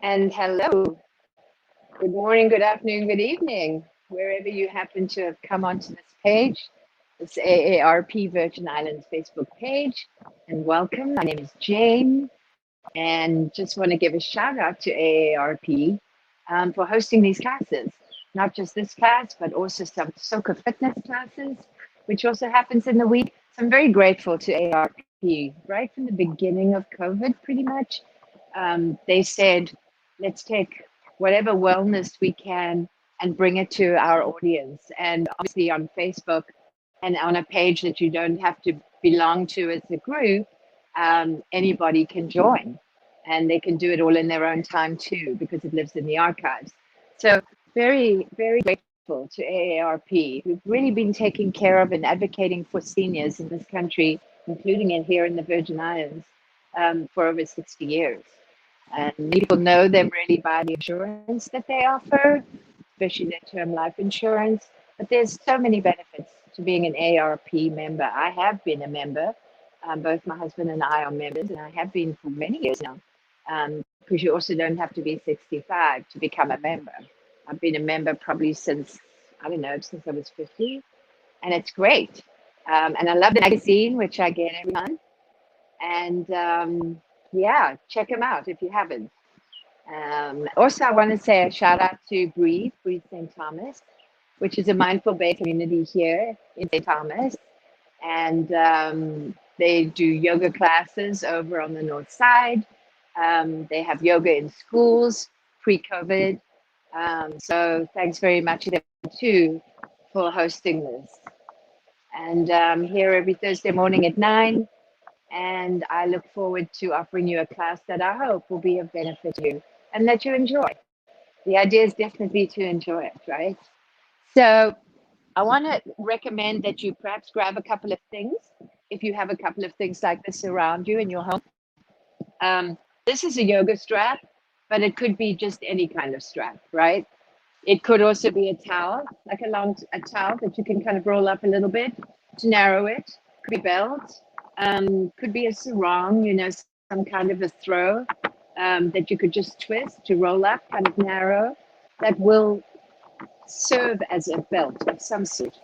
And hello, good morning, good afternoon, good evening, wherever you happen to have come onto this page, this AARP Virgin Islands Facebook page. And welcome. My name is Jane, and just want to give a shout out to AARP for hosting these classes. Not just this class, but also some soccer fitness classes, which also happens in the week. So I'm very grateful to AARP. Right from the beginning of COVID, pretty much, they said, let's take whatever wellness we can and bring it to our audience. And obviously on Facebook and on a page that you don't have to belong to as a group, anybody can join. And they can do it all in their own time too, because it lives in the archives. So very, very grateful to AARP, who've really been taking care of and advocating for seniors in this country, including in here in the Virgin Islands, for over 60 years. And people know them really by the insurance that they offer, especially their term life insurance. But there's so many benefits to being an AARP member. I have been a member. Both my husband and I are members, and I have been for many years now, because you also don't have to be 65 to become a member. I've been a member probably since, I don't know, since I was 50, and it's great. And I love the magazine, which I get every month. And yeah, check them out if you haven't. Also, I want to say a shout out to Breathe St. Thomas, which is a mindful bay community here in St. Thomas. And they do yoga classes over on the north side. They have yoga in schools pre-COVID. So thanks very much to them too for hosting this. And here every Thursday morning at 9. And I look forward to offering you a class that I hope will be of benefit to you and that you enjoy. The idea is definitely to enjoy it, right? So I want to recommend that you perhaps grab a couple of things if you have a couple of things like this around you in your home. This is a yoga strap, but it could be just any kind of strap, right? It could also be a towel, like a towel that you can kind of roll up a little bit to narrow it. Could be a belt, could be a sarong, some kind of a throw that you could just twist to roll up, kind of narrow, that will serve as a belt of some sort.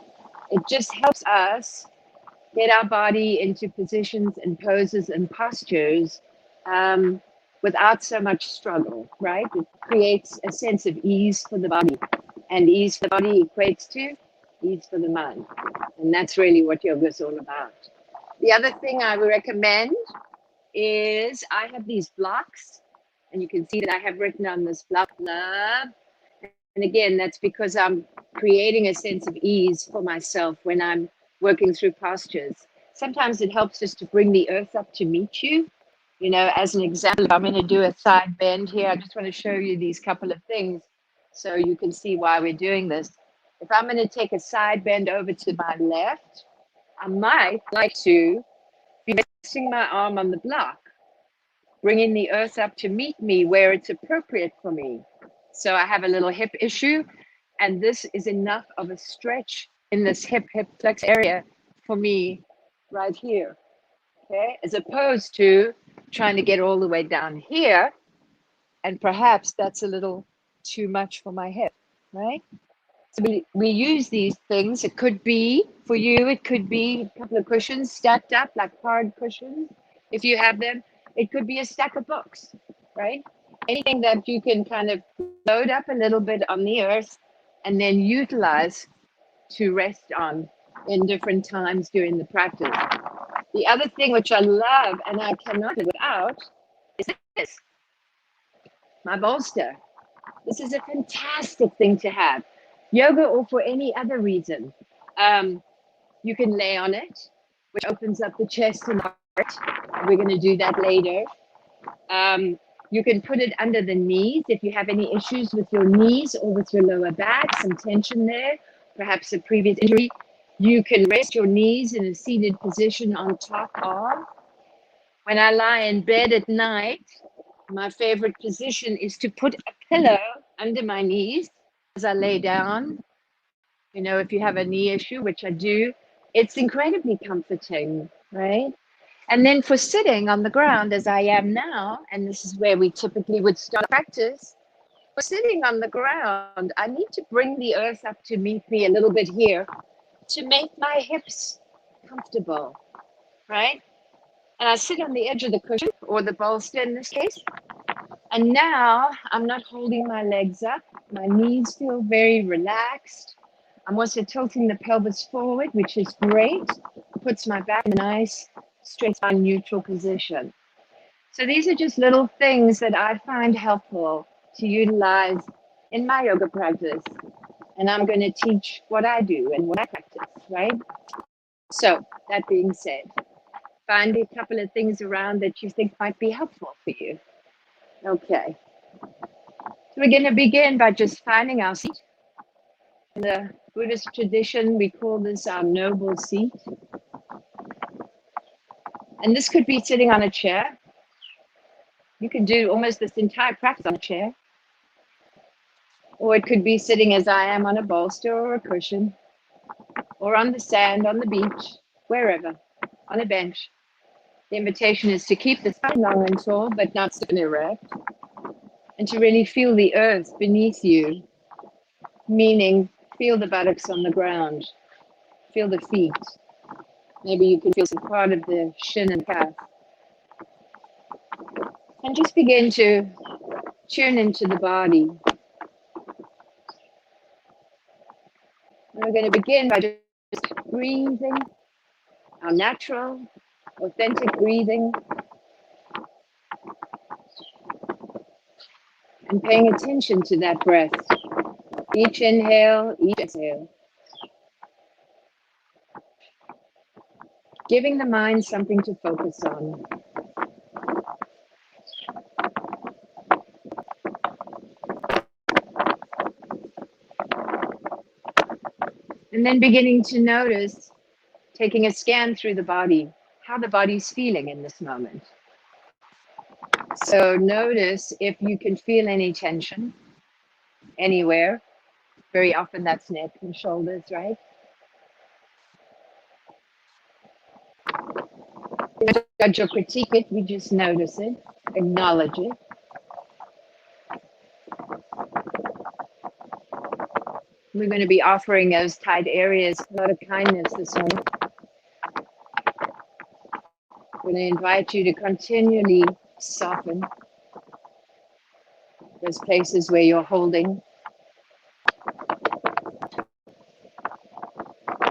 It just helps us get our body into positions and poses and postures without so much struggle, right? It creates a sense of ease for the body, and ease for the body equates to ease for the mind. And that's really what yoga is all about. The other thing I would recommend is I have these blocks, and you can see that I have written on this block, love. And again, that's because I'm creating a sense of ease for myself when I'm working through postures. Sometimes it helps just to bring the earth up to meet you. As an example, if I'm going to do a side bend here, I just want to show you these couple of things so you can see why we're doing this. If I'm going to take a side bend over to my left, I might like to be resting my arm on the block, bringing the earth up to meet me where it's appropriate for me. So I have a little hip issue, and this is enough of a stretch in this hip flex area for me right here, okay? As opposed to trying to get all the way down here, and perhaps that's a little too much for my hip, right? So we use these things. It could be, for you, it could be a couple of cushions stacked up, like hard cushions, if you have them. It could be a stack of books, right? Anything that you can kind of load up a little bit on the earth and then utilize to rest on in different times during the practice. The other thing which I love and I cannot live without is this, my bolster. This is a fantastic thing to have. Yoga or for any other reason. You can lay on it, which opens up the chest and heart. We're going to do that later. You can put it under the knees if you have any issues with your knees or with your lower back, some tension there, perhaps a previous injury. You can rest your knees in a seated position on top of. When I lie in bed at night, my favorite position is to put a pillow under my knees as I lay down. If you have a knee issue, which I do, it's incredibly comforting, right? And then for sitting on the ground as I am now, and this is where we typically would start practice, for sitting on the ground, I need to bring the earth up to meet me a little bit here to make my hips comfortable, right? And I sit on the edge of the cushion or the bolster in this case. And now I'm not holding my legs up. My knees feel very relaxed. I'm also tilting the pelvis forward, which is great. Puts my back in a nice, straight spine neutral position. So these are just little things that I find helpful to utilize in my yoga practice. And I'm going to teach what I do and what I practice, right? So that being said, find a couple of things around that you think might be helpful for you. Okay. So we're going to begin by just finding our seat. In the Buddhist tradition, we call this our noble seat. And this could be sitting on a chair. You can do almost this entire practice on a chair. Or it could be sitting as I am on a bolster or a cushion, or on the sand, on the beach, wherever, on a bench. The invitation is to keep the spine long and tall, but not stiff and erect, and to really feel the earth beneath you, meaning feel the buttocks on the ground, feel the feet. Maybe you can feel some part of the shin and calf. And just begin to tune into the body. And we're going to begin by just breathing, our natural, authentic breathing, and paying attention to that breath. Each inhale, each exhale. Giving the mind something to focus on. And then beginning to notice, taking a scan through the body, how the body's feeling in this moment. So notice if you can feel any tension anywhere. Very often that's neck and shoulders, right? We don't judge or critique it, we just notice it, acknowledge it. We're going to be offering those tight areas a lot of kindness this morning. I'm going to invite you to continually soften those places where you're holding.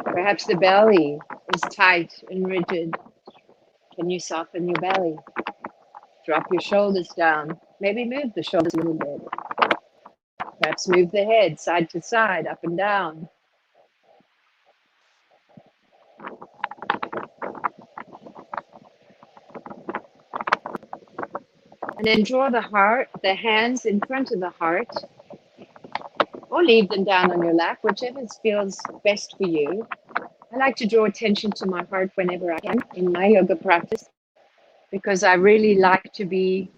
Perhaps the belly is tight and rigid. Can you soften your belly? Drop your shoulders down. Maybe move the shoulders a little bit. Perhaps move the head side to side, up and down. And then draw the hands in front of the heart, or leave them down on your lap, whichever feels best for you. I like to draw attention to my heart whenever I can in my yoga practice, because I really like to be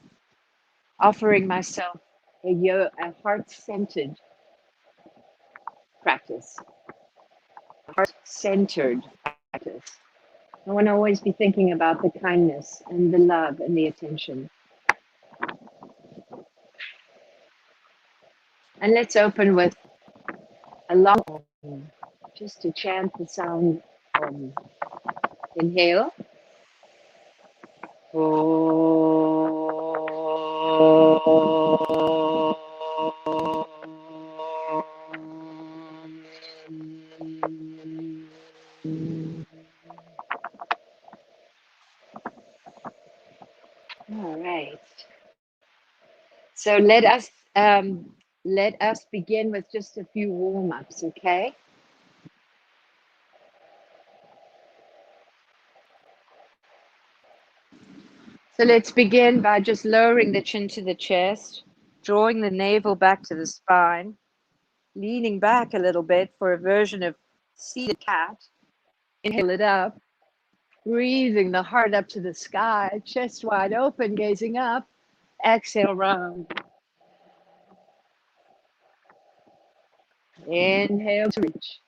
offering myself a heart-centered practice, a heart-centered practice. I want to always be thinking about the kindness and the love and the attention. And let's open with a long Om, just to chant the sound Om. Inhale. All right. So let us begin with just a few warm-ups, okay? So let's begin by just lowering the chin to the chest, drawing the navel back to the spine, leaning back a little bit for a version of seated cat. Inhale it up, breathing the heart up to the sky, chest wide open, gazing up. Exhale, round. Inhale to reach.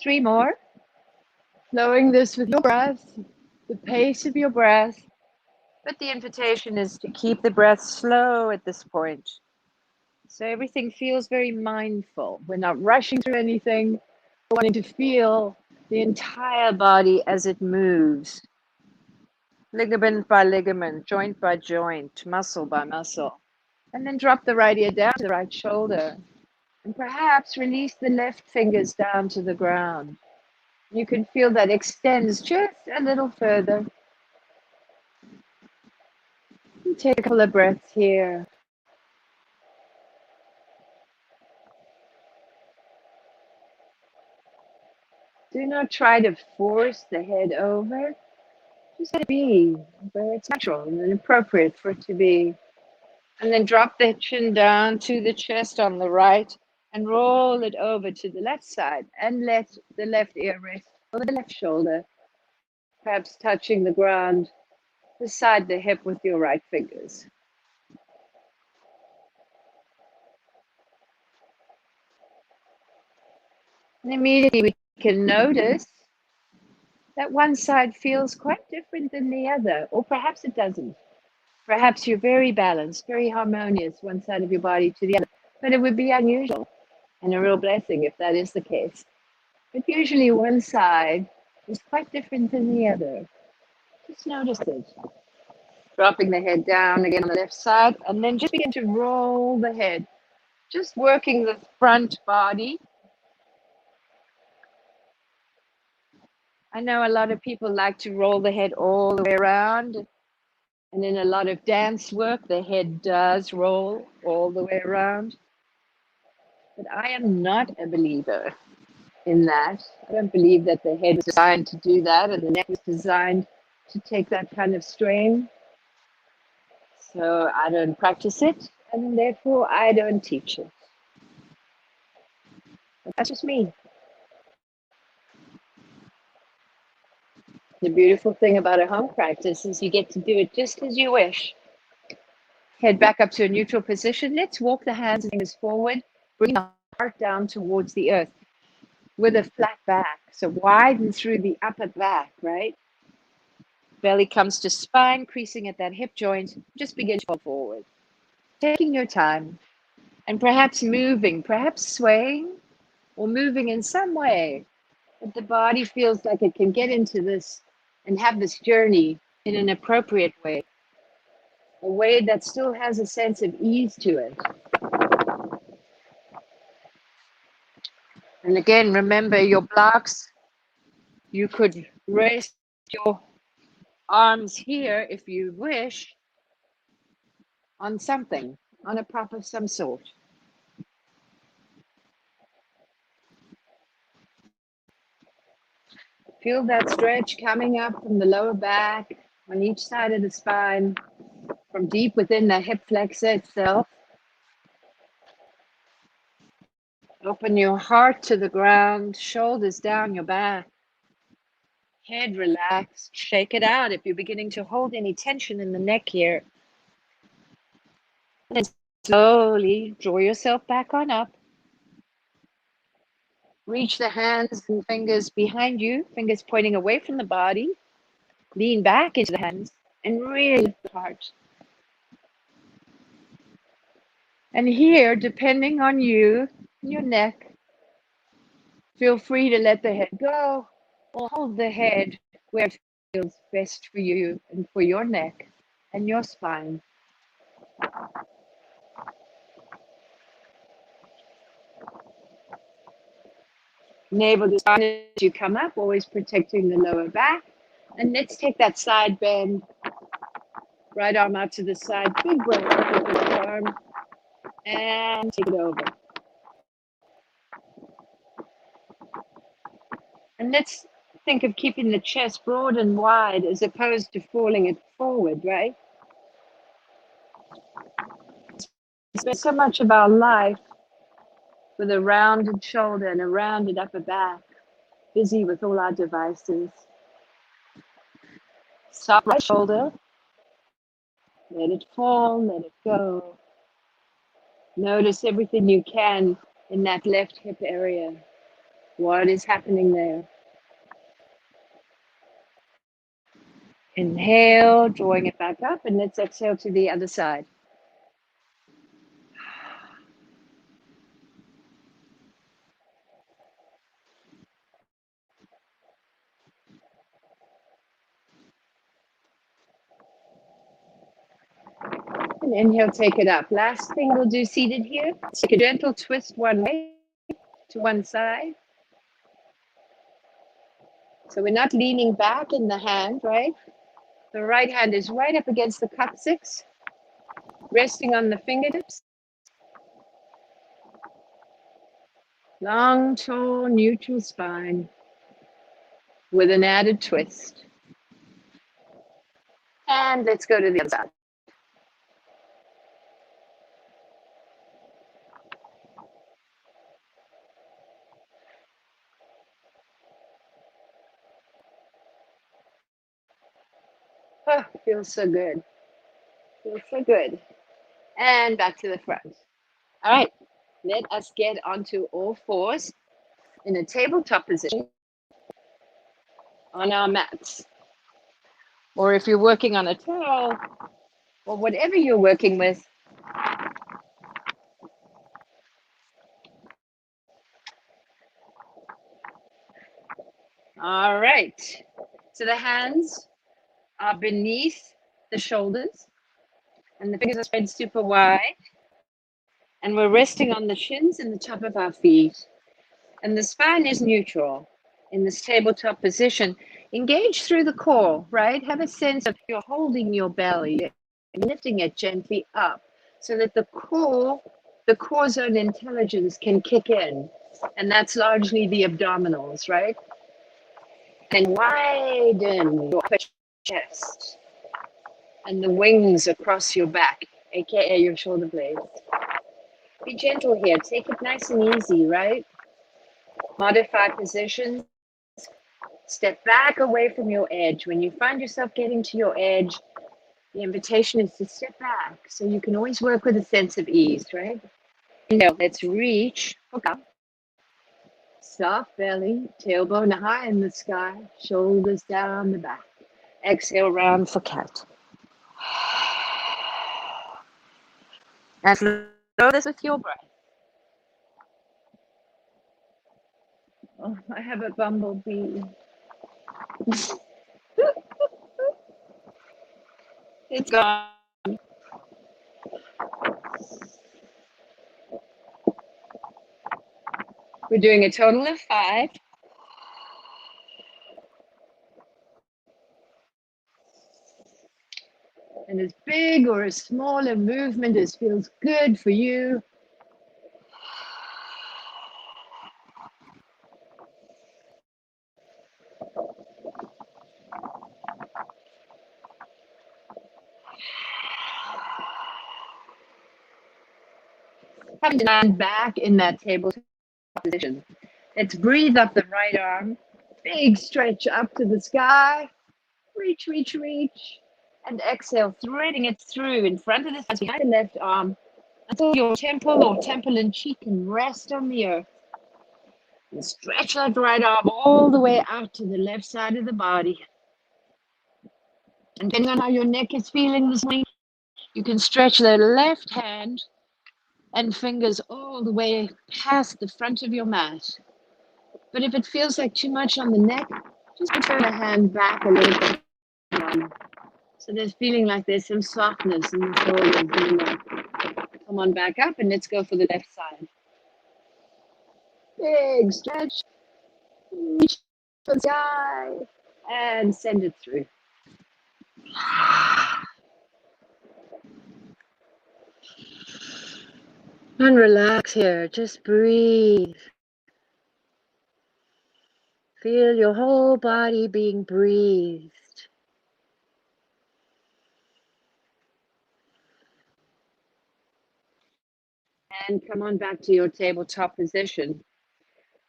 3 more. Flowing this with your breath, the pace of your breath. But the invitation is to keep the breath slow at this point. So everything feels very mindful. We're not rushing through anything. We're wanting to feel the entire body as it moves, ligament by ligament, joint by joint, muscle by muscle. And then drop the right ear down to the right shoulder. And perhaps release the left fingers down to the ground. You can feel that extends just a little further. And take a couple of breaths here. Do not try to force the head over. Just let it be where it's natural and appropriate for it to be. And then drop the chin down to the chest on the right and roll it over to the left side and let the left ear rest over the left shoulder, perhaps touching the ground beside the hip with your right fingers. And immediately we can notice that one side feels quite different than the other, or perhaps it doesn't. Perhaps you're very balanced, very harmonious, one side of your body to the other, but it would be unusual and a real blessing if that is the case. But usually one side is quite different than the other. Just notice it. Dropping the head down again on the left side, and then just begin to roll the head, just working the front body. I know a lot of people like to roll the head all the way around. And in a lot of dance work, the head does roll all the way around. But I am not a believer in that. I don't believe that the head was designed to do that and the neck was designed to take that kind of strain. So I don't practice it and therefore I don't teach it. But that's just me. The beautiful thing about a home practice is you get to do it just as you wish. Head back up to a neutral position. Let's walk the hands and fingers forward. Bring the heart down towards the earth with a flat back. So widen through the upper back, right? Belly comes to spine, creasing at that hip joint. Just begin to fall forward. Taking your time and perhaps moving, perhaps swaying or moving in some way that the body feels like it can get into this and have this journey in an appropriate way, a way that still has a sense of ease to it. And again, remember your blocks. You could rest your arms here if you wish on something, on a prop of some sort. Feel that stretch coming up from the lower back on each side of the spine, from deep within the hip flexor itself. Open your heart to the ground, shoulders down your back, head relaxed, shake it out if you're beginning to hold any tension in the neck here. And slowly draw yourself back on up. Reach the hands and fingers behind you, fingers pointing away from the body. Lean back into the hands and really lift the heart. And here, depending on you, your neck, feel free to let the head go or hold the head where it feels best for you and for your neck and your spine. Navel to spine as you come up, always protecting the lower back. And let's take that side bend. Right arm out to the side. Big breath with the arm. And take it over. And let's think of keeping the chest broad and wide as opposed to falling it forward, right? We spend so much of our life with a rounded shoulder and a rounded upper back, busy with all our devices. Soft right shoulder, let it fall, let it go. Notice everything you can in that left hip area. What is happening there? Inhale, drawing it back up, and let's exhale to the other side. And inhale, take it up. Last thing we'll do seated here, take a gentle twist one way to one side. So we're not leaning back in the hand, right? The right hand is right up against the coccyx, resting on the fingertips. Long, tall, neutral spine with an added twist. And let's go to the other side. Oh, feels so good. Feels so good. And back to the front. All right, let us get onto all fours in a tabletop position on our mats. Or if you're working on a towel or whatever you're working with, all right. So the hands are beneath the shoulders and the fingers are spread super wide. And we're resting on the shins and the top of our feet. And the spine is neutral in this tabletop position. Engage through the core, right? Have a sense of you're holding your belly and lifting it gently up so that the core zone intelligence can kick in. And that's largely the abdominals, right? And widen your upper chest and the wings across your back, aka your shoulder blades. Be gentle here. Take it nice and easy, right? Modify positions. Step back away from your edge. When you find yourself getting to your edge, the invitation is to step back so you can always work with a sense of ease, right? Now, let's reach, hook up, soft belly, tailbone high in the sky, shoulders down the back. Exhale, round for cat. And flow this with your breath. Oh, I have a bumblebee. It's gone. We're doing a total of 5. And as big or as small a movement as feels good for you. Come down back in that tabletop position. Let's breathe up the right arm. Big stretch up to the sky. Reach, reach, reach. And exhale, threading it through in front of the hands behind the left arm until your temple or temple and cheek can rest on the earth. And stretch that right arm all the way out to the left side of the body. And depending on how your neck is feeling this morning, you can stretch the left hand and fingers all the way past the front of your mat. But if it feels like too much on the neck, just turn the hand back a little bit. So there's feeling like there's some softness in the shoulders. Come on back up and let's go for the left side. Big stretch. Reach for the sky and send it through. And relax here. Just breathe. Feel your whole body being breathed. And come on back to your tabletop position.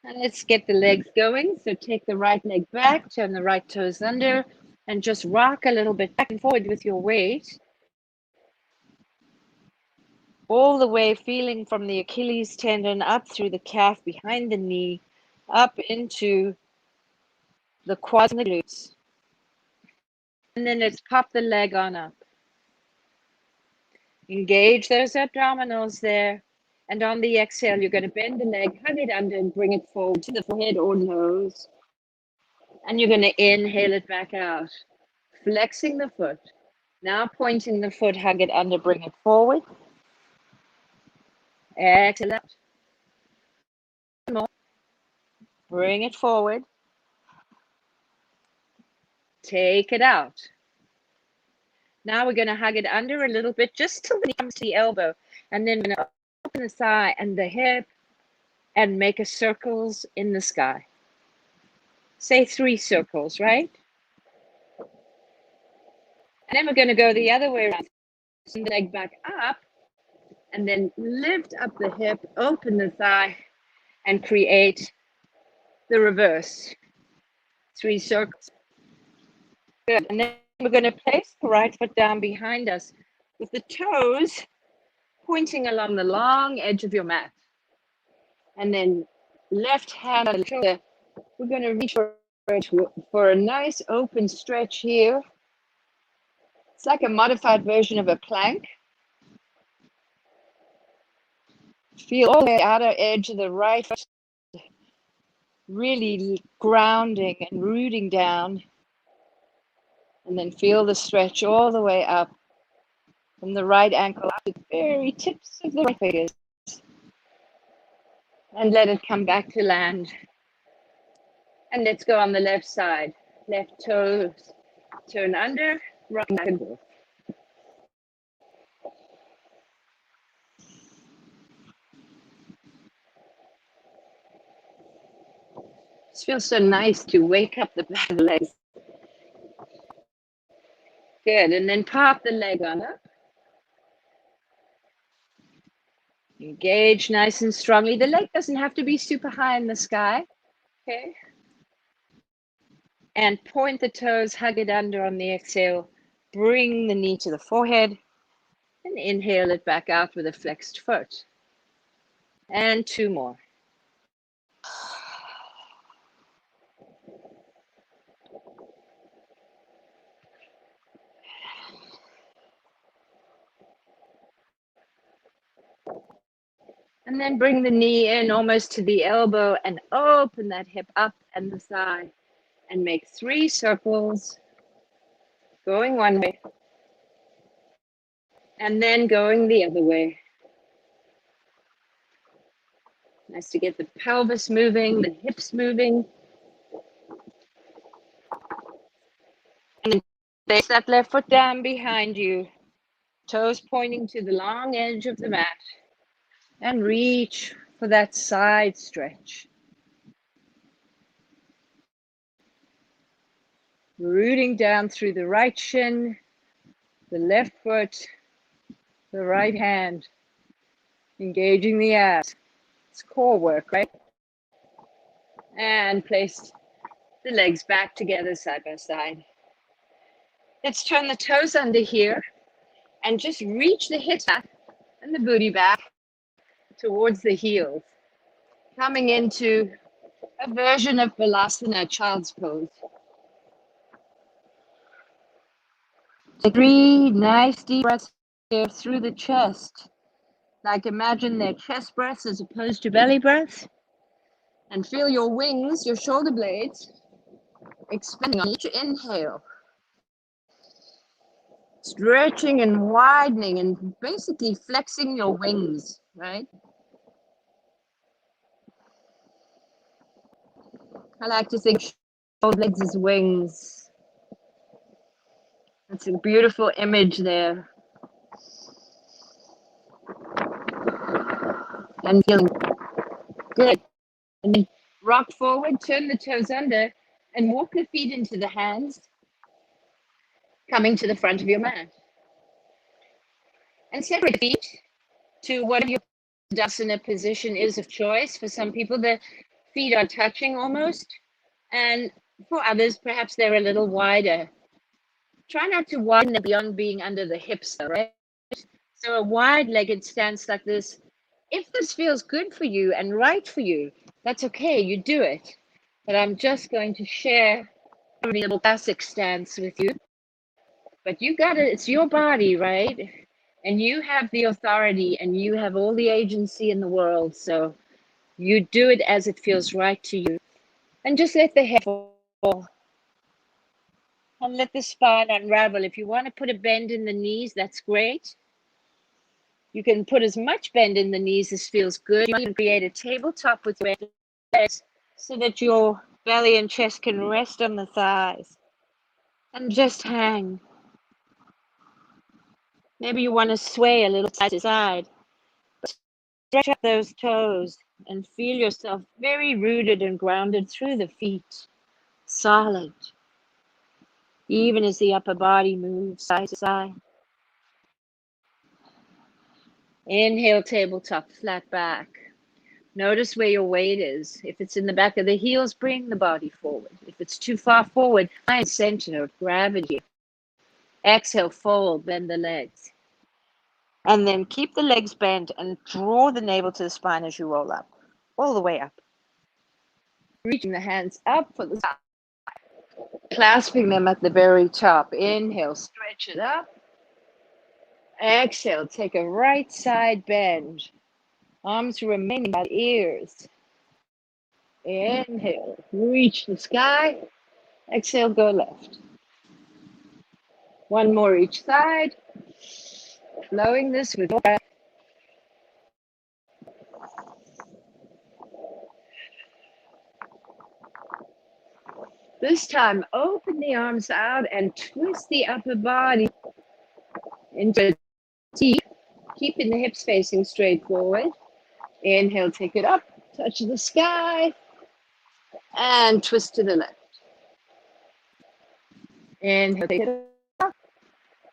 And let's get the legs going. So take the right leg back, turn the right toes under, and just rock a little bit back and forward with your weight. All the way feeling from the Achilles tendon up through the calf behind the knee, up into the quads and the glutes. And then let's pop the leg on up. Engage those abdominals there. And on the exhale, you're going to bend the leg, hug it under, and bring it forward to the forehead or nose. And you're going to inhale it back out, flexing the foot. Now pointing the foot, hug it under, bring it forward. Exhale out. More. Bring it forward. Take it out. Now we're going to hug it under a little bit, just till the knee comes to the elbow. And then we're going to open the thigh and the hip and make a circles in the sky. Say 3 circles, right? And then we're going to go the other way around. Send the leg back up and then lift up the hip, open the thigh, and create the reverse. 3 circles. Good. And then we're going to place the right foot down behind us with the toes pointing along the long edge of your mat. And then left hand on the shoulder, we're going to reach for a nice open stretch here. It's like a modified version of a plank. Feel all the way outer edge of the right foot, really grounding and rooting down. And then feel the stretch all the way up from the right ankle up to the very tips of the right fingers. And let it come back to land. And let's go on the left side. Left toes turn under, right back and forth. It feels so nice to wake up the back of the legs. Good, and then pop the leg on up. Engage nice and strongly. The leg doesn't have to be super high in the sky, okay? And point the toes, hug it under on the exhale. Bring the knee to the forehead and inhale it back out with a flexed foot. And 2 more. And then bring the knee in almost to the elbow and open that hip up and the thigh and make 3 circles going one way and then going the other way. Nice to get the pelvis moving, the hips moving. And then place that left foot down behind you, toes pointing to the long edge of the mat. And reach for that side stretch. Rooting down through the right shin, the left foot, the right hand. Engaging the abs. It's core work, right? And place the legs back together side by side. Let's turn the toes under here and just reach the hips back and the booty back towards the heels, coming into a version of Balasana, child's pose. Take 3 nice deep breaths here through the chest. Like imagine they're chest breaths as opposed to belly breaths. And feel your wings, your shoulder blades, expanding on each inhale. Stretching and widening and basically flexing your wings, right? I like to think shoulder blades as wings. It's a beautiful image there. And feeling good. And then rock forward, turn the toes under, and walk the feet into the hands, coming to the front of your mat. And separate the feet to whatever your Dasana position is of choice. For some people, the feet are touching almost. And for others, perhaps they're a little wider. Try not to widen them beyond being under the hips, though, right? So a wide-legged stance like this, if this feels good for you and right for you, That's okay, you do it. But I'm just going to share a little classic stance with you. But you got it, it's your body, right? And you have the authority and you have all the agency in the world. So you do it as it feels right to you. And just let the head fall and let the spine unravel. If you want to put a bend in the knees, that's great. You can put as much bend in the knees as feels good. You can create a tabletop with your legs so that your belly and chest can rest on the thighs and just hang. Maybe you want to sway a little side to side. Stretch up those toes and feel yourself very rooted and grounded through the feet. Solid. Even as the upper body moves side to side. Inhale, tabletop, flat back. Notice where your weight is. If it's in the back of the heels, bring the body forward. If it's too far forward, find center of gravity. Exhale, fold, bend the legs. And then keep the legs bent and draw the navel to the spine as you roll up, all the way up. Reaching the hands up for the top. Clasping them at the very top. Inhale, stretch it up. Exhale, take a right side bend. Arms remaining by the ears. Inhale, reach the sky. Exhale, go left. One more each side. Flowing this with your breath. This time, open the arms out and twist the upper body into a T, keeping the hips facing straight forward. Inhale, take it up, touch the sky, and twist to the left. Inhale, take it up,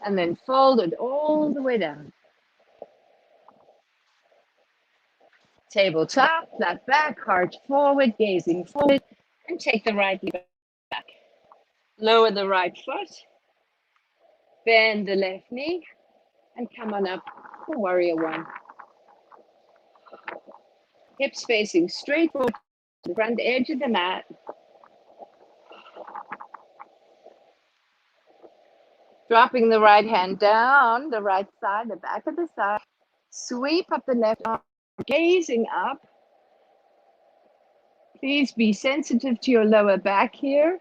and then fold it all the way down. Tabletop, flat back, heart forward, gazing forward, and take the right knee back. Lower the right foot, bend the left knee, and come on up for warrior one. Hips facing straight forward to the front edge of the mat. Dropping the right hand down, the right side, the back of the side. Sweep up the left arm, gazing up. Please be sensitive to your lower back here.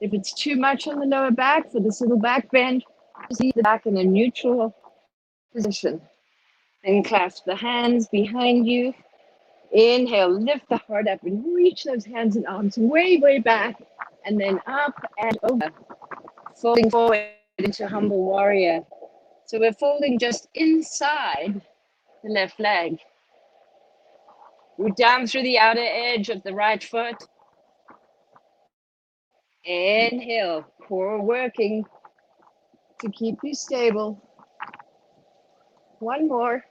If it's too much on the lower back for this little back bend, just leave the back in a neutral position. Then clasp the hands behind you. Inhale, lift the heart up and reach those hands and arms way, way back. And then up and over. Folding forward into humble warrior. So we're folding just inside the left leg. Root down through the outer edge of the right foot. Inhale, core working to keep you stable. One more.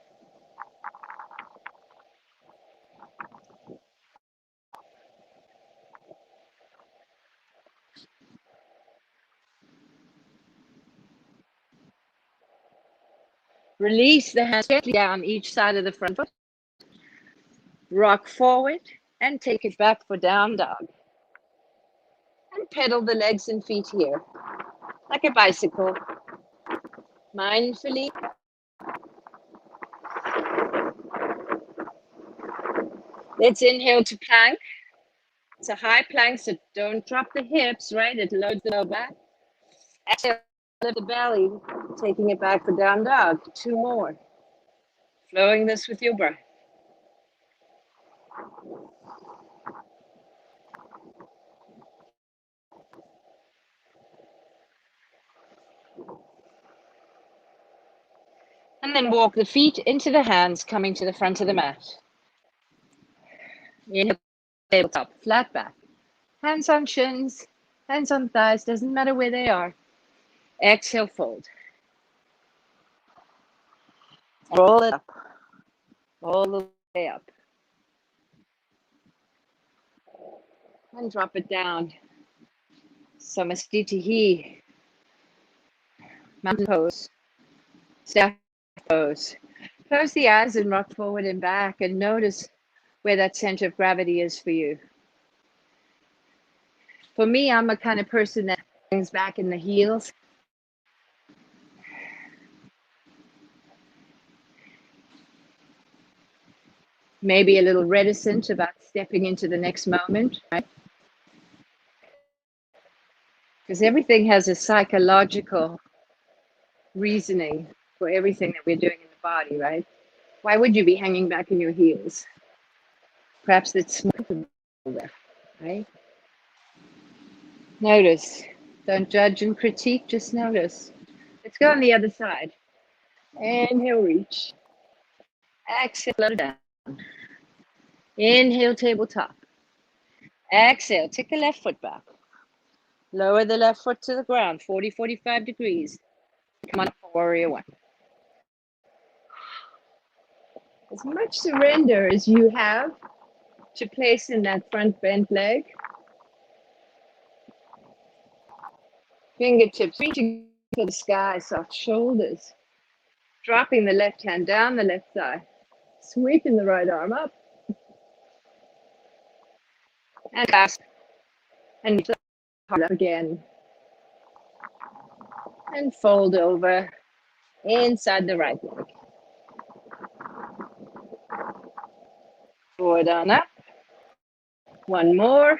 Release the hands gently down each side of the front foot. Rock forward and take it back for down dog. And pedal the legs and feet here, like a bicycle. Mindfully. Let's inhale to plank. It's a high plank, so don't drop the hips, right? It loads the lower back. Exhale, lift the belly, taking it back for down dog. Two more. Flowing this with your breath. And then walk the feet into the hands, coming to the front of the mat. Inhale, tabletop, flat back. Hands on shins, hands on thighs, doesn't matter where they are. Exhale, fold. Roll it up, all the way up. And drop it down. Samastitihi. Mountain pose. Staff pose. Close the eyes and rock forward and back and notice where that center of gravity is for you. For me, I'm a kind of person that brings back in the heels. Maybe a little reticent about stepping into the next moment, right? Because everything has a psychological reasoning for everything that we're doing in the body, right? Why would you be hanging back in your heels? Perhaps it's smoother, right? Notice. Don't judge and critique, just notice. Let's go on the other side. Inhale, reach. Exhale, lower down. Inhale, tabletop. Exhale, take the left foot back. Lower the left foot to the ground, 40, 45 degrees. Come on up for warrior one. As much surrender as you have to place in that front bent leg. Fingertips reaching for the sky, soft shoulders. Dropping the left hand down the left thigh. Sweeping the right arm up. And clasp. And heart up again. And fold over inside the right leg. Forward on up. One more.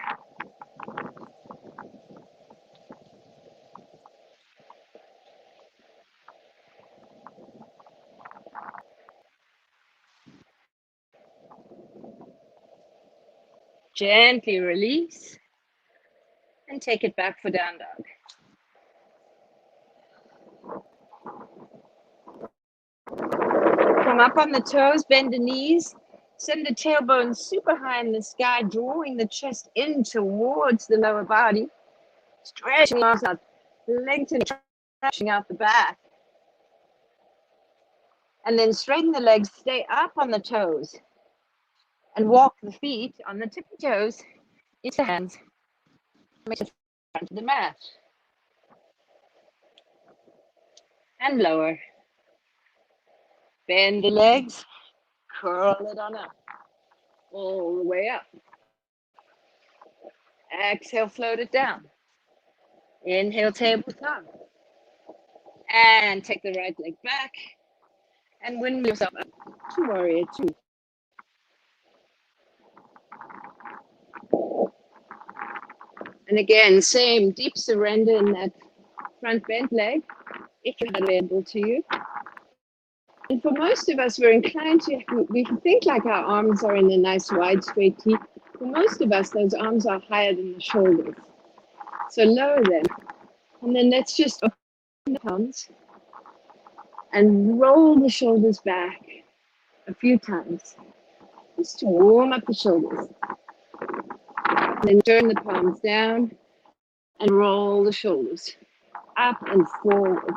Gently release and take it back for down dog. Come up on the toes, bend the knees, send the tailbone super high in the sky, drawing the chest in towards the lower body, stretching arms out, lengthening, stretching out the back. And then straighten the legs, stay up on the toes, and walk the feet on the tippy toes into the hands. Make it front of the mat. And lower. Bend the legs, curl it on up, all the way up. Exhale, float it down. Inhale, tabletop. And take the right leg back. And windmill yourself up to warrior two. And again, same deep surrender in that front bent leg, if you have available to you. And for most of us, we're inclined to, we think like our arms are in a nice wide straight T. For most of us, those arms are higher than the shoulders. So lower them. And then let's just open the palms and roll the shoulders back a few times, just to warm up the shoulders. And then turn the palms down and roll the shoulders up and forward.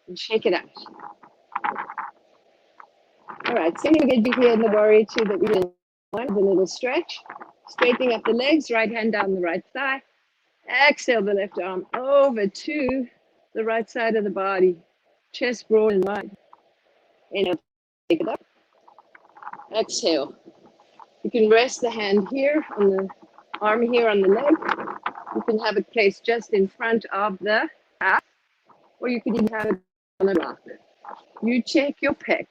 And shake it out. All right, same thing we did here in the warrior two that we did one, the little stretch. Straightening up the legs, right hand down the right thigh. Exhale the left arm over to the right side of the body. Chest broad and wide. Inhale, take it up. Exhale. You can rest the hand here on the arm here on the leg. You can have it placed just in front of the calf, or you can even have it on a block. You check your pec.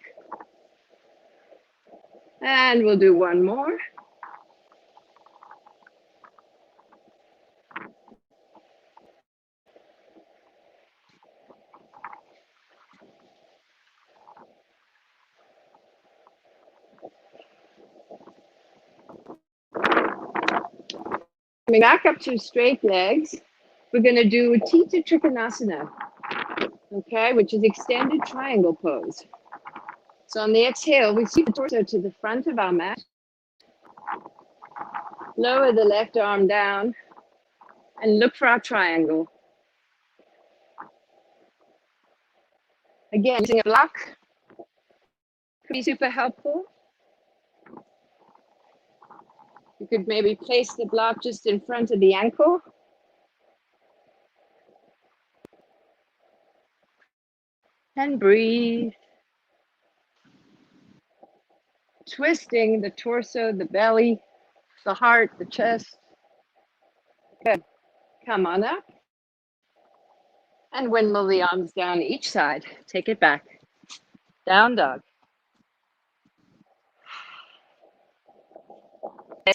And we'll do one more. Coming back up to straight legs, we're going to do Tita Trikonasana, okay, which is extended triangle pose. So on the exhale, we sweep the torso to the front of our mat, lower the left arm down, and look for our triangle. Again, using a block could be super helpful. You could maybe place the block just in front of the ankle. And breathe. twisting the torso, the belly, the heart, the chest. Good. Come on up and windmill the arms down each side. Take it back. Down dog.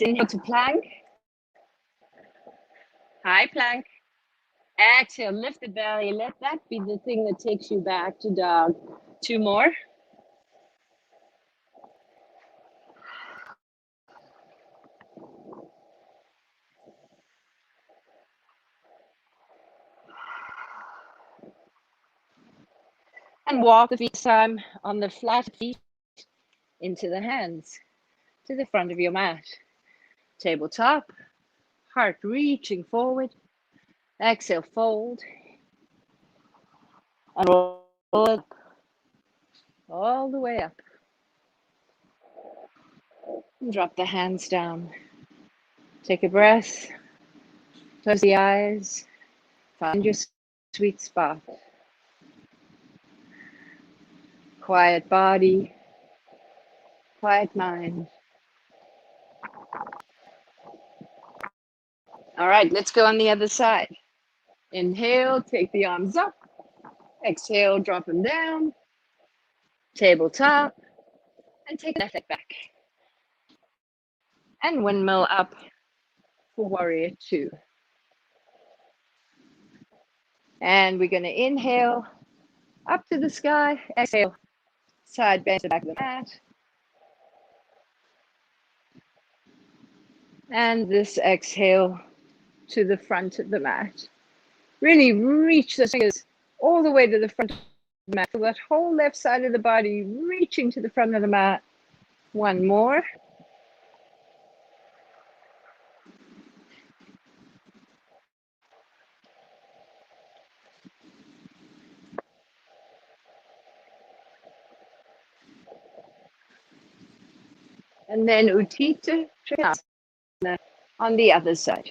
Inhale to plank. High plank. Exhale, lift the belly. Let that be the thing that takes you back to dog. 2 more. And walk the feet time on the flat feet into the hands, to the front of your mat. Tabletop, heart reaching forward. Exhale, fold. And roll it all the way up. And drop the hands down. Take a breath. Close the eyes. Find your sweet spot. Quiet body. Quiet mind. All right, let's go on the other side. Inhale, take the arms up. Exhale, drop them down. Tabletop. And take that leg back. And windmill up for warrior 2. And we're going to inhale up to the sky. Exhale, side bend to the back of the mat. And this exhale to the front of the mat. Really reach the fingers all the way to the front of the mat. Feel that whole left side of the body reaching to the front of the mat. 1 more. And then Utthita Trikonasana on the other side.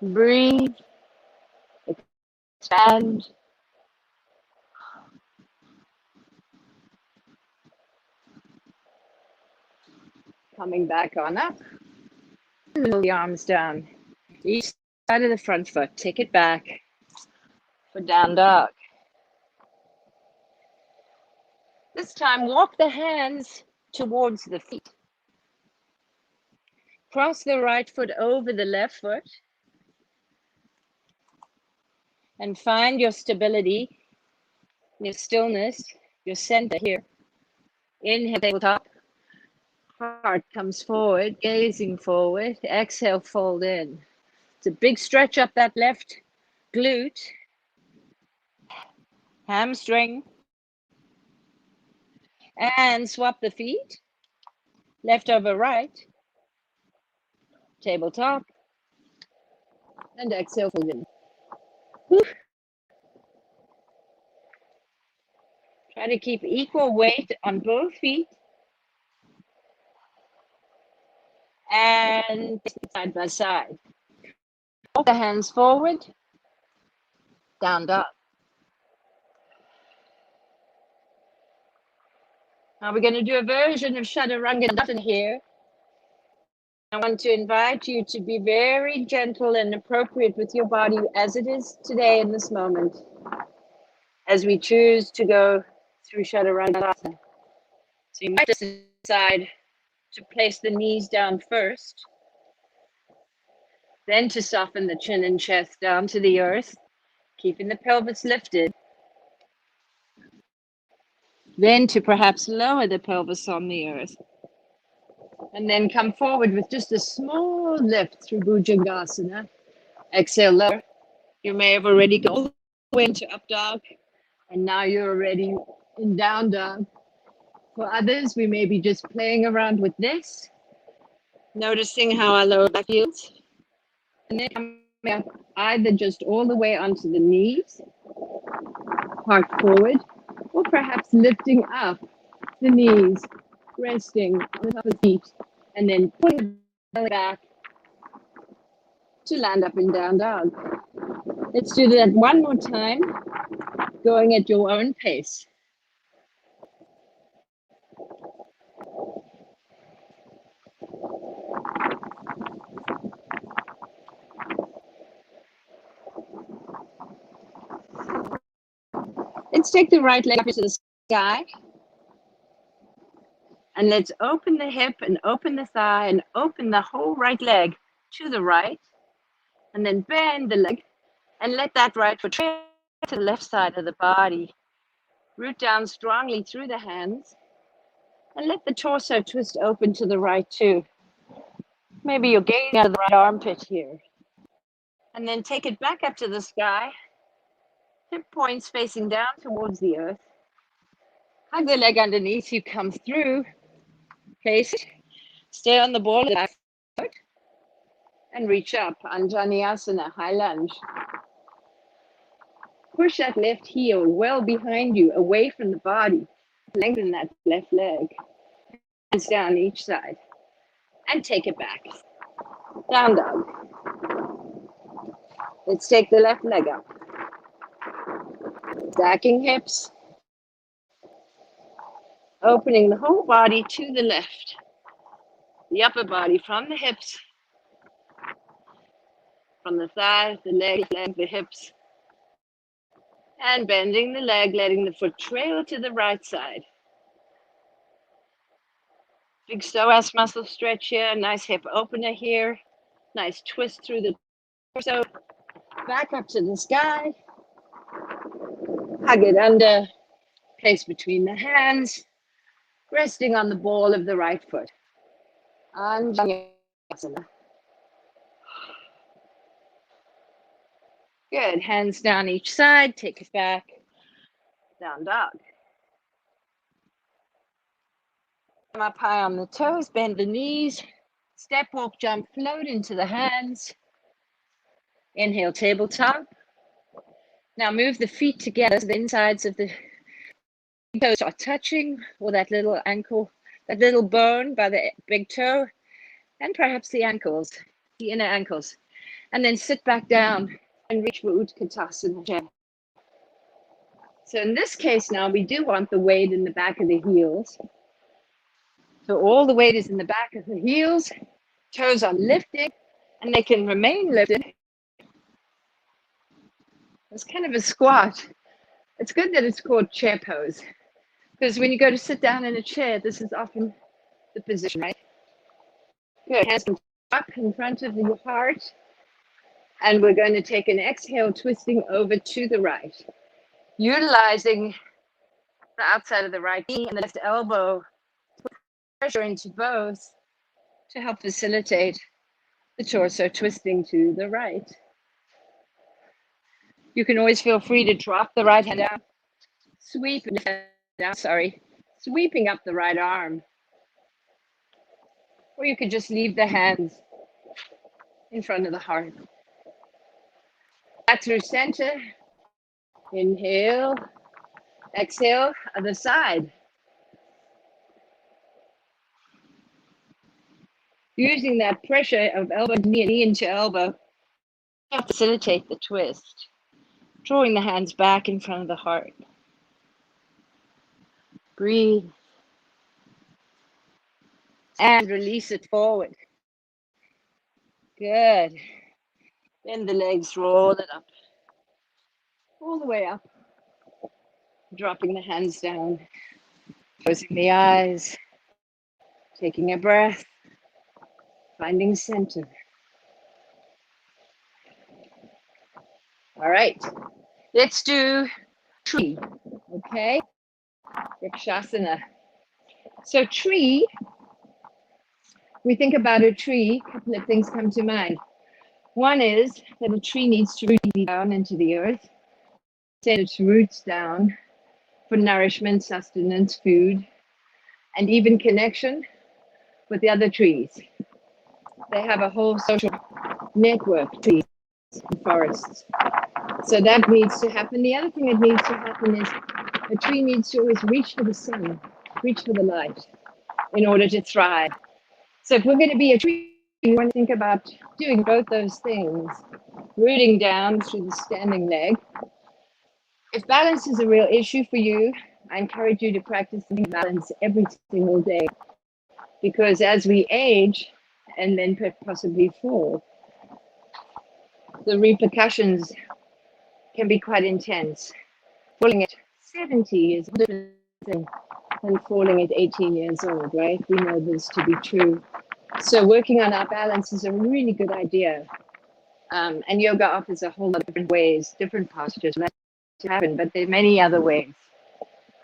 Breathe, expand. Coming back on up. Roll the arms down. Each side of the front foot. Take it back for down dog. This time, walk the hands towards the feet. Cross the right foot over the left foot. And find your stability, your stillness, your center here. Inhale, tabletop. Heart comes forward, gazing forward. Exhale, fold in. It's a big stretch up that left glute. Hamstring. And swap the feet. Left over right. Tabletop. And exhale, fold in. Whew. Try to keep equal weight on both feet. And side by side. Walk the hands forward. Down dog. Now we're going to do a version of Chaturanga here. I want to invite you to be very gentle and appropriate with your body as it is today in this moment, as we choose to go through Chaturanga. So you might decide to place the knees down first, then to soften the chin and chest down to the earth, keeping the pelvis lifted. Then to perhaps lower the pelvis on the earth. And then come forward with just a small lift through Bhujangasana. Exhale, lower. You may have already gone all the way into up dog. And now you're already in down dog. For others, we may be just playing around with this. Noticing how our lower back feels. And then coming up either just all the way onto the knees, heart forward, or perhaps lifting up the knees, resting on the top of the feet, and then pulling the belly back to land up in down dog. Let's do that one more time, going at your own pace. Let's take the right leg up to the sky. And let's open the hip and open the thigh and open the whole right leg to the right. And then bend the leg and let that right foot trail to the left side of the body. Root down strongly through the hands and let the torso twist open to the right too. Maybe you're gazing out of the right armpit here. And then take it back up to the sky. Hip points facing down towards the earth. Hug the leg underneath you, come through. Place it. Stay on the ball of the back foot. And reach up, Anjaneyasana, high lunge. Push that left heel well behind you, away from the body. Lengthen that left leg. Hands down each side. And take it back. Down dog. Let's take the left leg up. Stacking hips. Opening the whole body to the left. The upper body from the hips. From the thighs, the leg, the hips. And bending the leg, letting the foot trail to the right side. Big psoas muscle stretch here. Nice hip opener here. Nice twist through the torso. Back up to the sky. Hug it under. Place between the hands. Resting on the ball of the right foot. Anjaneyasana. Good. Hands down each side. Take it back. Down dog. Come up high on the toes. Bend the knees. Step, walk, jump, float into the hands. Inhale, tabletop. Now move the feet together so the insides of the toes are touching, or that little ankle, that little bone by the big toe, and perhaps the ankles, the inner ankles. And then sit back down and reach for Utkatasana chair. So in this case now, we do want the weight in the back of the heels. So all the weight is in the back of the heels, toes are lifted, and they can remain lifted. It's kind of a squat. It's good that it's called chair pose, because when you go to sit down in a chair, this is often the position, right? Good, hands up in front of your heart. And we're going to take an exhale, twisting over to the right. Utilizing the outside of the right knee and the left elbow, put pressure into both to help facilitate the torso twisting to the right. You can always feel free to drop the right hand down, sweep it down, sweeping up the right arm. Or you could just leave the hands in front of the heart. Back through center. Inhale. Exhale, other side. Using that pressure of elbow to knee and knee into elbow to facilitate the twist. Drawing the hands back in front of the heart. Breathe. And release it forward. Good. Bend the legs, roll it up. All the way up. Dropping the hands down. Closing the eyes. Taking a breath. Finding center. All right. Let's do tree. Okay. Vrikshasana. So tree, we think about a tree, a couple of things come to mind. One is that a tree needs to root down into the earth, send its roots down for nourishment, sustenance, food, and even connection with the other trees. They have a whole social network, trees and forests. So that needs to happen. The other thing that needs to happen is a tree needs to always reach for the sun, reach for the light in order to thrive. So if we're going to be a tree, we want to think about doing both those things. rooting down through the standing leg. If balance is a real issue for you, I encourage you to practice balance every single day because as we age and then possibly fall, the repercussions can be quite intense. Falling at 70 is different than falling at 18 years old, right? We know this to be true. So working on our balance is a really good idea. And yoga offers a whole lot of different ways, different postures to happen, but there are many other ways.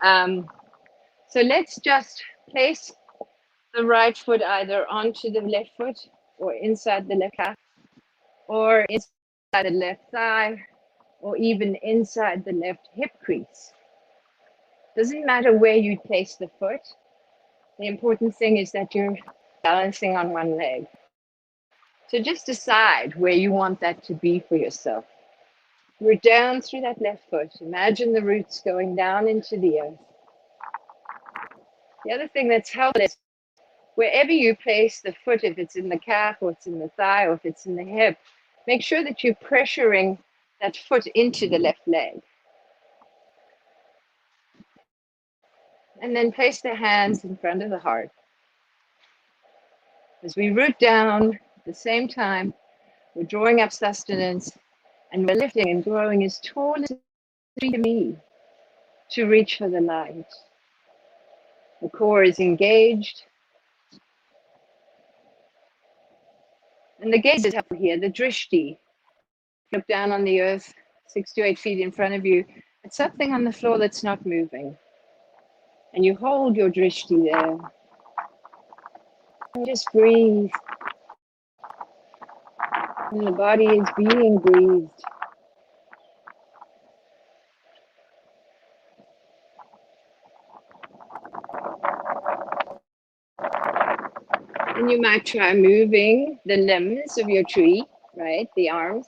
So let's just place the right foot either onto the left foot or inside the left calf or inside the left thigh or even inside the left hip crease. Doesn't matter where you place the foot. The important thing is that you're balancing on one leg. So just decide where you want that to be for yourself. We're down through that left foot. Imagine the roots going down into the earth. The other thing that's helpful is wherever you place the foot, if it's in the calf or it's in the thigh or if it's in the hip, make sure that you're pressuring that foot into the left leg. And then place the hands in front of the heart. As we root down at the same time, we're drawing up sustenance and we're lifting and growing as tall as me to reach for the light. The core is engaged. And the gaze is helpful here, the drishti. Look down on the earth, 6 to 8 feet in front of you. It's something on the floor that's not moving. And you hold your drishti there. And just breathe. And the body is being breathed. And you might try moving the limbs of your tree, right? The arms.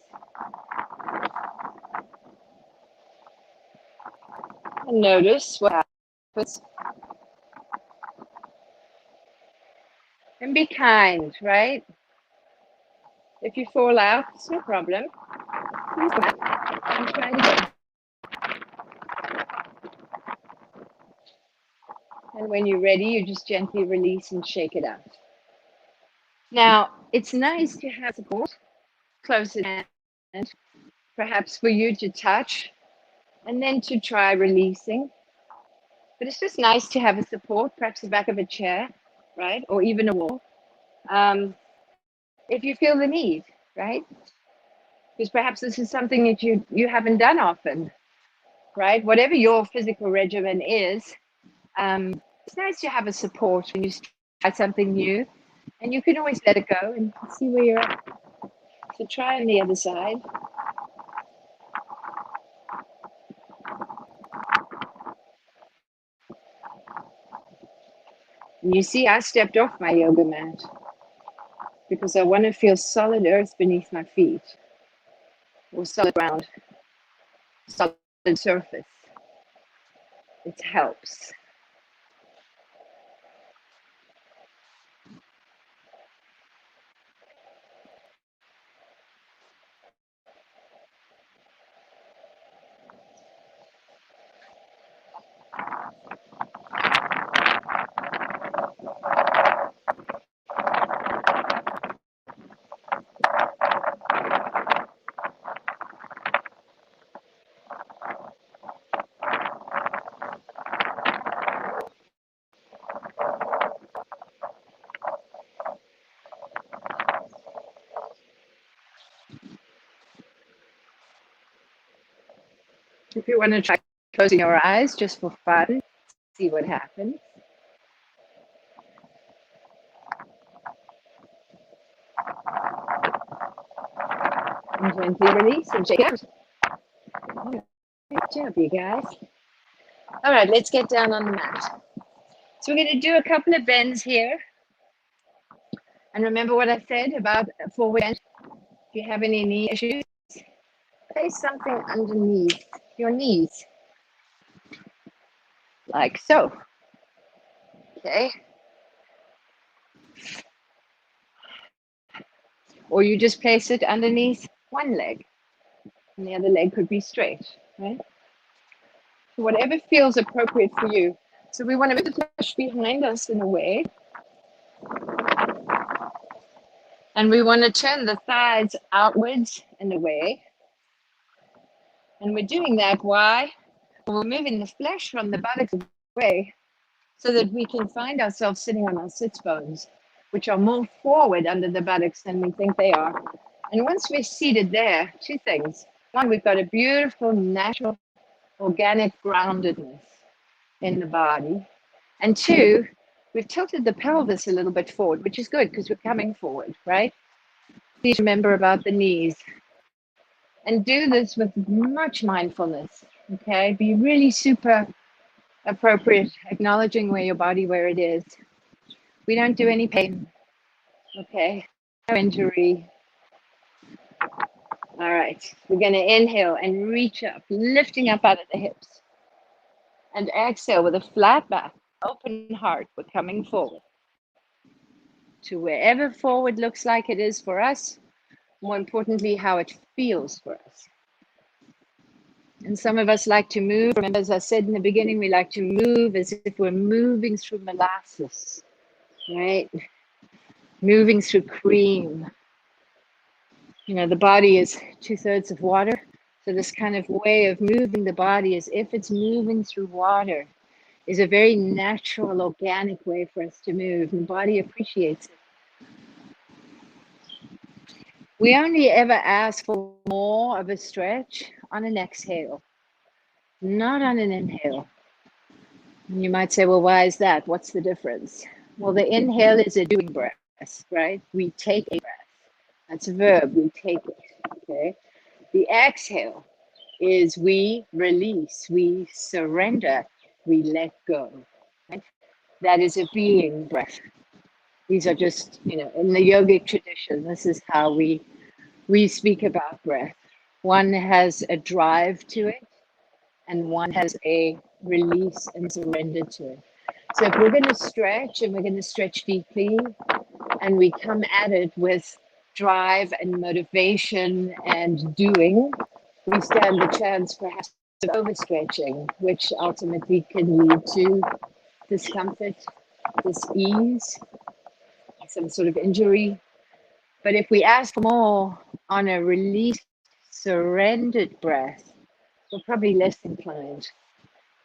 And notice what happens. And be kind, right? If you fall out, it's no problem. And try it again. And when you're ready, you just gently release and shake it out. Now, it's nice to have support close at hand, perhaps for you to touch and then to try releasing. But it's just nice to have a support, perhaps the back of a chair, right? Or even a wall, if you feel the need, right? Because perhaps this is something that you haven't done often, right? Whatever your physical regimen is, it's nice to have a support when you try something new. And you can always let it go and see where you're at. So try on the other side. And you see, I stepped off my yoga mat because I want to feel solid earth beneath my feet or solid ground, solid surface. It helps. If you want to try closing your eyes just for fun, see what happens. And gently release and shake out. Good job, you guys. All right, let's get down on the mat. So we're going to do a couple of bends here. And remember what I said about forward bend? If you have any knee issues, place something underneath your knees, like so. Okay. Or you just place it underneath one leg, and the other leg could be straight, right? So whatever feels appropriate for you. So we want to move the flesh behind us in a way, and we want to turn the thighs outwards in a way. And we're doing that. Why? Well, we're moving the flesh from the buttocks away so that we can find ourselves sitting on our sits bones, which are more forward under the buttocks than we think they are. And once we're seated there, two things. One, we've got a beautiful, natural, organic groundedness in the body. And two, we've tilted the pelvis a little bit forward, which is good because we're coming forward, right? Please remember about the knees. And do this with much mindfulness, okay? Be really super appropriate, acknowledging where your body, where it is. We don't do any pain, okay? No injury. All right, we're going to inhale and reach up, lifting up out of the hips. And exhale with a flat back, open heart. We're coming forward to wherever forward looks like it is for us. More importantly, how it feels for us. And some of us like to move. Remember, as I said in the beginning, we like to move as if we're moving through molasses, right? Moving through cream. You know, the body is 2/3 of water. So this kind of way of moving the body as if it's moving through water is a very natural, organic way for us to move. And the body appreciates it. We only ever ask for more of a stretch on an exhale, not on an inhale. And you might say, well, why is that? What's the difference? Well, the inhale is a doing breath, right? We take a breath. That's a verb, we take it, okay? The exhale is we release, we surrender, we let go, right? That is a being breath. These are just, you know, in the yogic tradition, this is how we speak about breath. One has a drive to it, and one has a release and surrender to it. So if we're going to stretch, and we're going to stretch deeply, and we come at it with drive and motivation and doing, we stand the chance perhaps of overstretching, which ultimately can lead to discomfort, dis-ease, some sort of injury. But if we ask for more on a released, surrendered breath, we're probably less inclined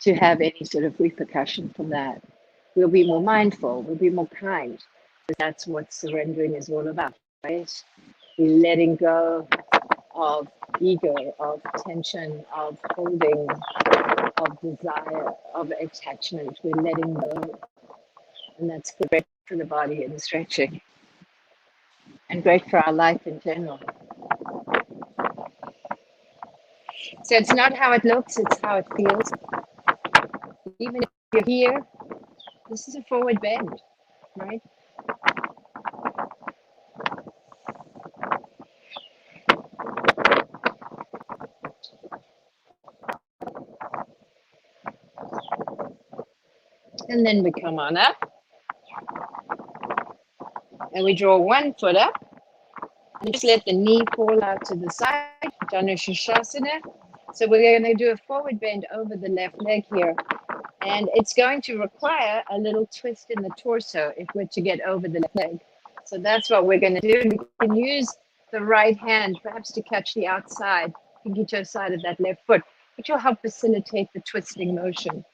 to have any sort of repercussion from that. We'll be more mindful, we'll be more kind. That's what surrendering is all about, right? We're letting go of ego, of tension, of holding, of desire, of attachment. We're letting go. And that's great for the body and stretching, and great for our life in general. So it's not how it looks, it's how it feels. Even if you're here, this is a forward bend, right? And then we come on up. And we draw one foot up. And just let the knee fall out to the side. Janushirshasana. So we're going to do a forward bend over the left leg here. And it's going to require a little twist in the torso if we're to get over the left leg. So that's what we're going to do. We can use the right hand perhaps to catch the outside, pinky toe side of that left foot, which will help facilitate the twisting motion.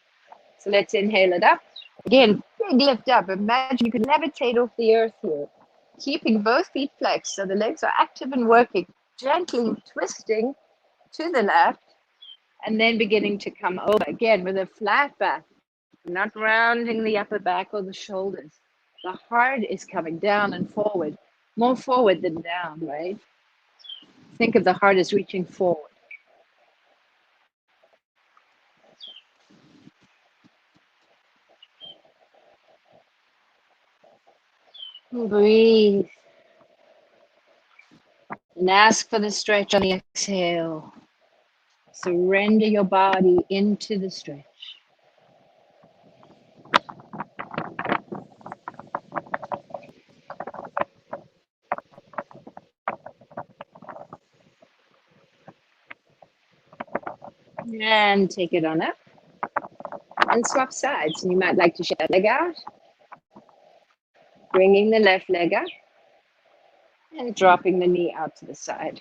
So let's inhale it up. Again, big lift up. Imagine you can levitate off the earth here, keeping both feet flexed so the legs are active and working, gently twisting to the left, and then beginning to come over again with a flat back, not rounding the upper back or the shoulders. The heart is coming down and forward, more forward than down, right? Think of the heart as reaching forward. Breathe. And ask for the stretch on the exhale. Surrender your body into the stretch. And take it on up and swap sides. And you might like to shake that leg out, bringing the left leg up and dropping the knee out to the side.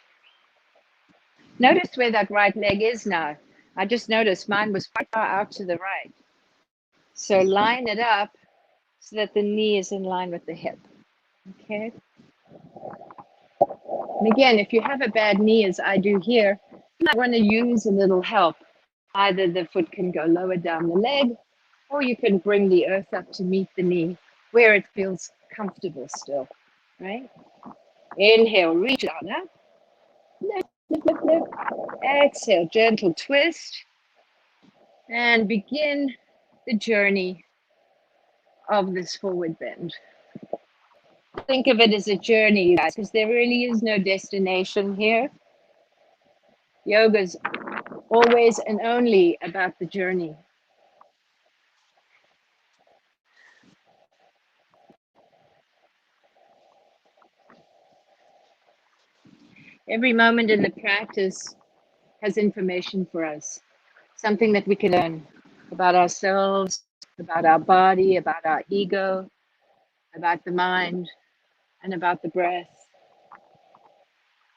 Notice where that right leg is now. I just noticed mine was quite far out to the right. So line it up so that the knee is in line with the hip. Okay. And again, if you have a bad knee, as I do here, you might want to use a little help. Either the foot can go lower down the leg, or you can bring the earth up to meet the knee where it feels comfortable still, right? Inhale, reach out up. Lift, lift, lift, lift. Exhale, gentle twist. And begin the journey of this forward bend. Think of it as a journey, you guys, because there really is no destination here. Yoga's always and only about the journey. Every moment in the practice has information for us, something that we can learn about ourselves, about our body, about our ego, about the mind, and about the breath.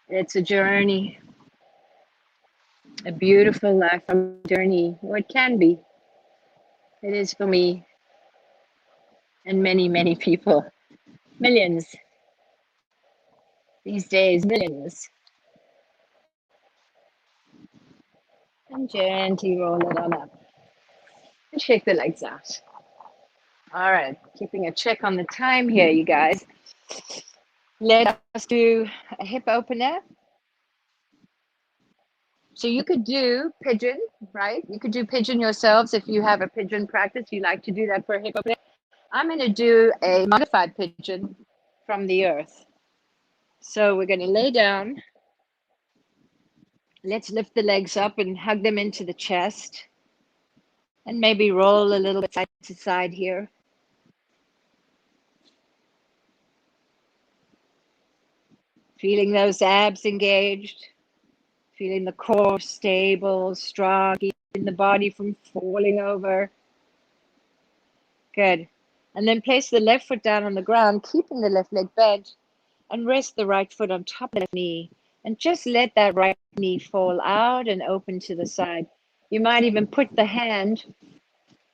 It's a journey, a beautiful lifelong journey, or it can be. It is for me and many, many people. Millions. These days, millions. And gently roll it on up. And shake the legs out. All right, keeping a check on the time here, you guys. Let us do a hip opener. So you could do pigeon, right? You could do pigeon yourselves if you have a pigeon practice. You like to do that for a hip opener. I'm going to do a modified pigeon from the earth. So we're going to lay down. Let's lift the legs up and hug them into the chest. And maybe roll a little bit side to side here. Feeling those abs engaged. Feeling the core stable, strong, keeping the body from falling over. Good. And then place the left foot down on the ground, keeping the left leg bent, and rest the right foot on top of the left knee. And just let that right knee fall out and open to the side. You might even put the hand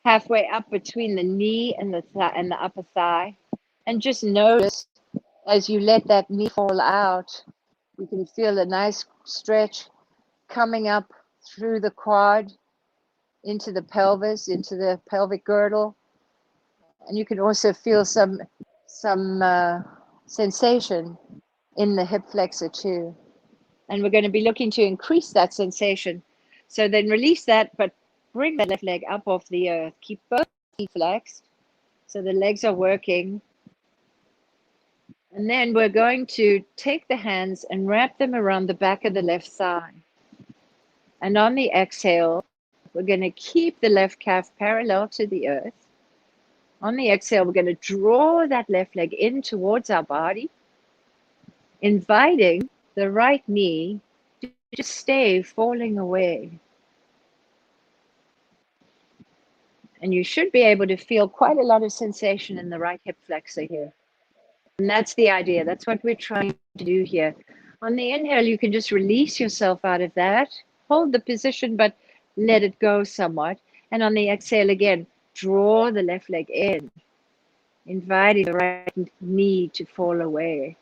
halfway up between the knee and the upper thigh. And just notice as you let that knee fall out, you can feel a nice stretch coming up through the quad into the pelvis, into the pelvic girdle. And you can also feel some sensation in the hip flexor too. And we're going to be looking to increase that sensation. So then release that, but bring the left leg up off the earth. Keep both feet flexed so the legs are working. And then we're going to take the hands and wrap them around the back of the left thigh. And on the exhale, we're going to keep the left calf parallel to the earth. On the exhale, we're going to draw that left leg in towards our body, inviting the right knee to just stay falling away. And you should be able to feel quite a lot of sensation in the right hip flexor here. And that's the idea. That's what we're trying to do here. On the inhale, you can just release yourself out of that. Hold the position, but let it go somewhat. And on the exhale again, draw the left leg in, inviting the right knee to fall away.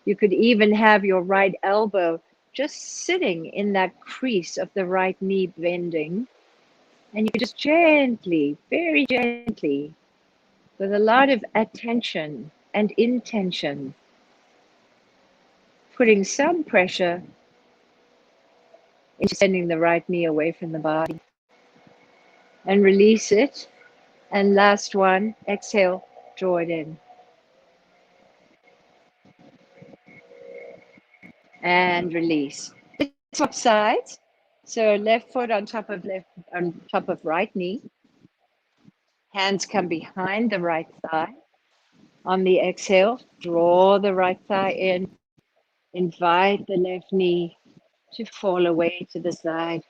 You could even have your right elbow just sitting in that crease of the right knee bending. And you could just gently, very gently, with a lot of attention and intention, putting some pressure into sending the right knee away from the body. And release it. And last one, exhale, draw it in. And release. Swap sides. So left foot on top of right knee. Hands come behind the right thigh. On the exhale, draw the right thigh in. Invite the left knee to fall away to the side.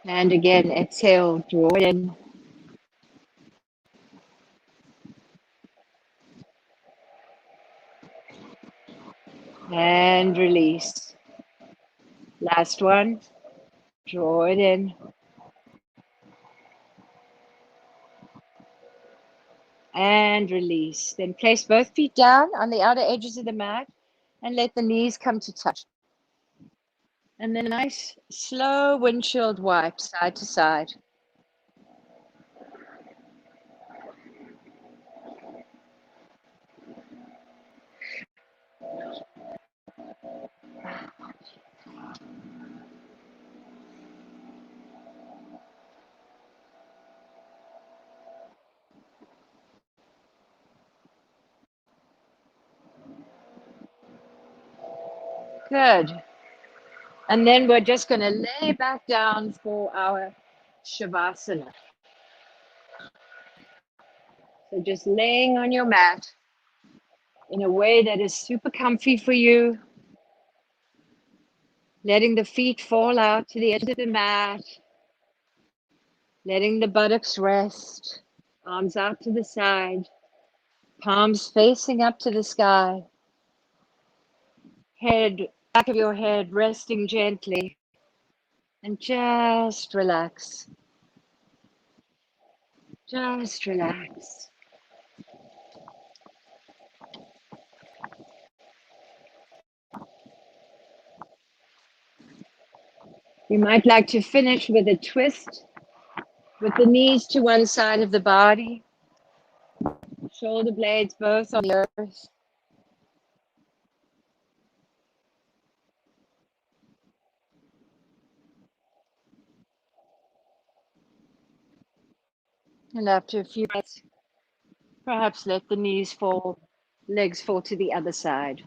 And again, exhale, draw it in. And release. Last one, draw it in. And release. Then place both feet down on the outer edges of the mat and let the knees come to touch. And then a nice slow windshield wipe side to side. Good. And then we're just going to lay back down for our Shavasana. So just laying on your mat in a way that is super comfy for you, letting the feet fall out to the edge of the mat, letting the buttocks rest, arms out to the side, palms facing up to the sky, back of your head resting gently, and just relax. Just relax. You might like to finish with a twist with the knees to one side of the body, shoulder blades both on the earth. And after a few breaths, perhaps let the knees fall, legs fall to the other side.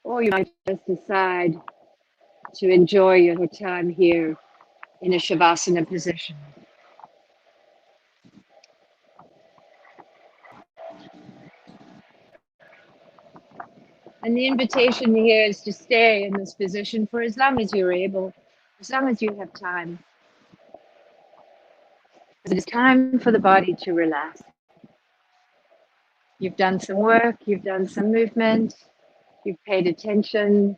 Or you might just decide to enjoy your time here in a Shavasana position. And the invitation here is to stay in this position for as long as you're able, as long as you have time. It's time for the body to relax. You've done some work, you've done some movement, you've paid attention,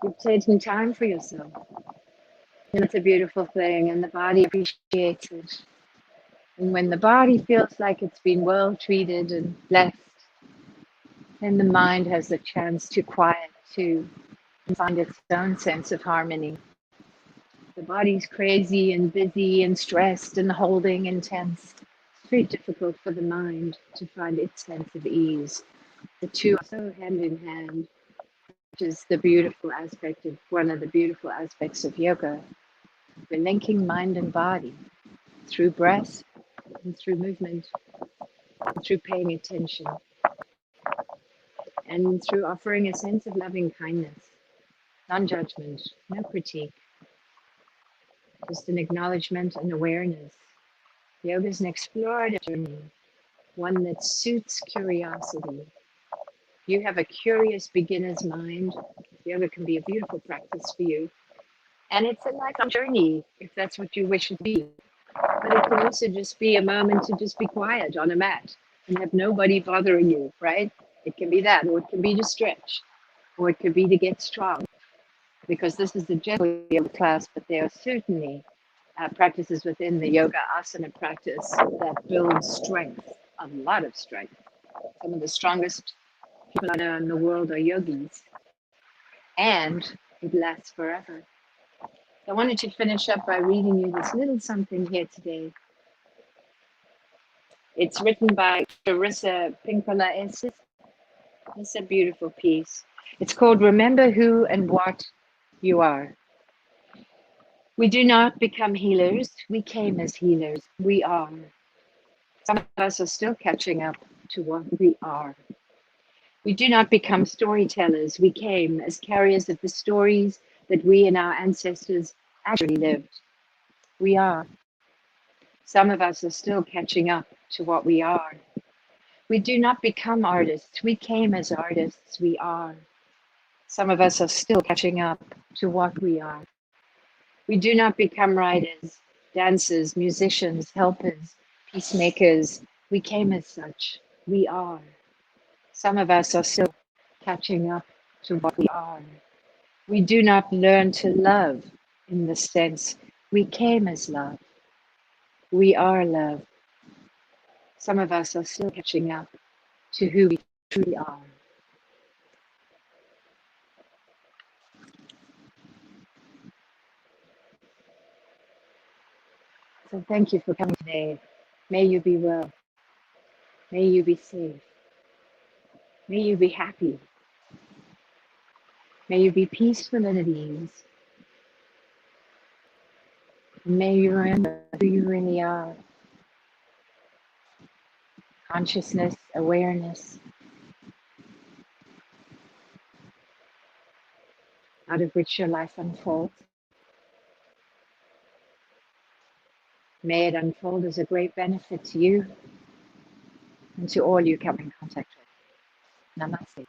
you've taken time for yourself. And it's a beautiful thing, and the body appreciates it. And when the body feels like it's been well treated and blessed, then the mind has the chance to quiet too and find its own sense of harmony. The body's crazy and busy and stressed and holding and tense. It's very difficult for the mind to find its sense of ease. The two are so hand in hand, which is the beautiful aspect of one of the beautiful aspects of yoga. We're linking mind and body through breath and through movement, and through paying attention, and through offering a sense of loving kindness, non-judgment, no critique, just an acknowledgement and awareness. Yoga is an explorative journey, one that suits curiosity. If you have a curious beginner's mind, yoga can be a beautiful practice for you. And it's a lifelong journey, if that's what you wish it to be. But it can also just be a moment to just be quiet on a mat and have nobody bothering you, right? It can be that, or it can be to stretch, or it could be to get strong. Because this is the general yoga class, but there are certainly practices within the yoga asana practice that build strength, a lot of strength. Some of the strongest people I know in the world are yogis, and it lasts forever. I wanted to finish up by reading you this little something here today. It's written by Clarissa Pinkola Estes. It's a beautiful piece. It's called Remember Who and What You Are. We do not become healers. We came as healers. We are. Some of us are still catching up to what we are. We do not become storytellers. We came as carriers of the stories that we and our ancestors actually lived. We are. Some of us are still catching up to what we are. We do not become artists. We came as artists. We are. Some of us are still catching up to what we are. We do not become writers, dancers, musicians, helpers, peacemakers. We came as such. We are. Some of us are still catching up to what we are. We do not learn to love in the sense we came as love. We are love. Some of us are still catching up to who we truly are. So thank you for coming today. May you be well. May you be safe. May you be happy. May you be peaceful and at ease. May you remember who you really are. Consciousness, awareness, out of which your life unfolds. May it unfold as a great benefit to you and to all you come in contact with. Namaste.